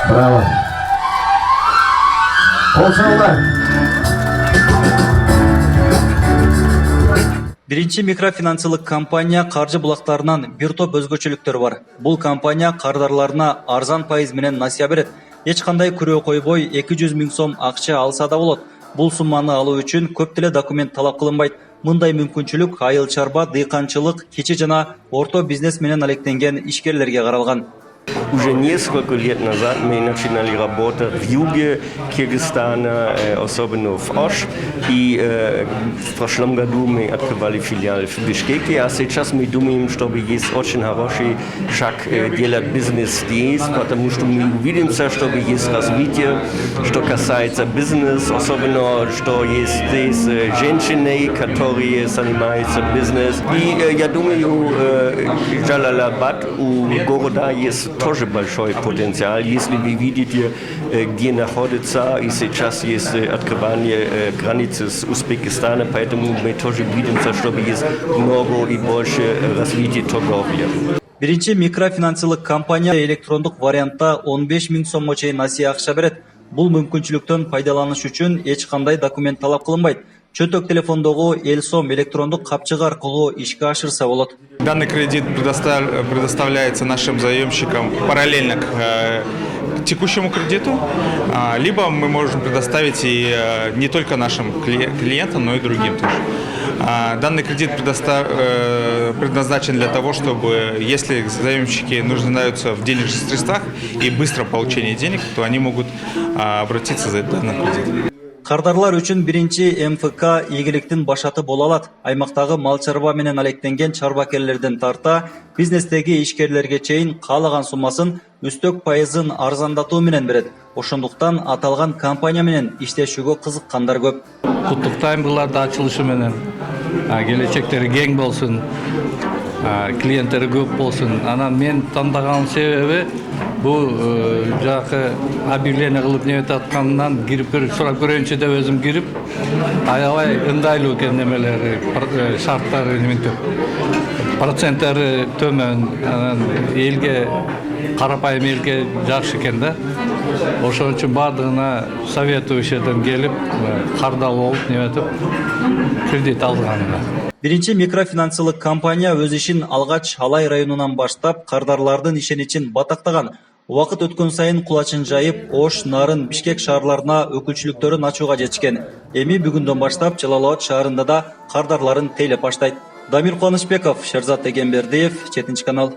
Bravo. Qol Биринчи микрофинансылык компания каржы булактарынан бир топ өзгөчөлүктөрү бар. Бул компания кардарларына арзан пайыз менен насыя берет. Эч кандай күрөө койбой 200 000 сом акча алса да болот. Бул сумманы алуу үчүн көп деле документ талап кылынбайт. Мындай мүмкүнчүлүк айыл чарба, дыйканчылык, кичи жана орто бизнес менен алектенген ишкерлерге каралган. Уже несколько лет назад мы начинали работать в юге Кыргызстана, особенно в Ош. И в прошлом году мы открывали филиал в Бишкеке. А сейчас мы думаем, чтобы есть очень хороший шаг делать бизнес здесь, потому что мы увидим, чтобы есть развитие, что касается бизнеса, особенно что есть здесь женщины, которые занимаются бизнесом. И я думаю, Джалалабад у города есть тоже большой потенциал. Если вы видите, где находится, и сейчас есть открывание границы с Узбекистаном, поэтому мы тоже видим, чтобы есть много и больше развития торговли. Биринчи микрофинансылык компания электрондук вариантта 15 000 сомго чейин насыя акча берет. Бул мүмкүнчүлүктөн пайдаланыш үчүн эч кандай документ талап кылынбайт. Чөтөк телефондогу Элсом электрондук капчыгы аркылуу ишке ашырса болот. Данный кредит предоставляется нашим заемщикам параллельно к текущему кредиту, либо мы можем предоставить и не только нашим клиентам, но и другим тоже. Данный кредит предназначен для того, чтобы, если заемщики нуждаются в денежных средствах и быстром получении денег, то они могут обратиться за данным кредитом. Кардарлар үчүн биринчи МФК ийгиликтин башаты боло алат. Аймактагы мал чарба менен алектенген чарбакерлерден тарта бизнестеги ишкерлерге чейин каалаган суммасын үстөк пайызын арзандатуу менен берет. Ошондуктан аталган компания менен иштешүүгө кызыккандар көп. Куттуктайм буларды ачылышы менен. Келечектери кең болсун, клиенттери көп болсун. Анан мен тандаган себеби bu жакы объявление кылып неметип аткандан кирип көрүп сурап көрөйүнчү деп өзүм кирип аябай ыңгайлуу экен немелери шарттары нементип проценттери төмөн анан элге карапайым элге жакшы экен да ошон үчүн баардыгына советую ишеден келип кардал болуп неметип кредит алганына. Биринчи микрофинансылык компания өз ишин алгач Алай районунан баштап кардарлардын ишеничин батактаган. Убакыт өткөн сайын кулачын жайып, Ош, Нарын, Бишкек шаарларына өкүлчүлүктөрүн ачууга жетишкен. Эми бүгүндөн баштап Жалал Абад шаарында да кардарларын тейлеп баштайт. Дамир Кубанычбеков, Шерзат Эгембердиев, 7 канал.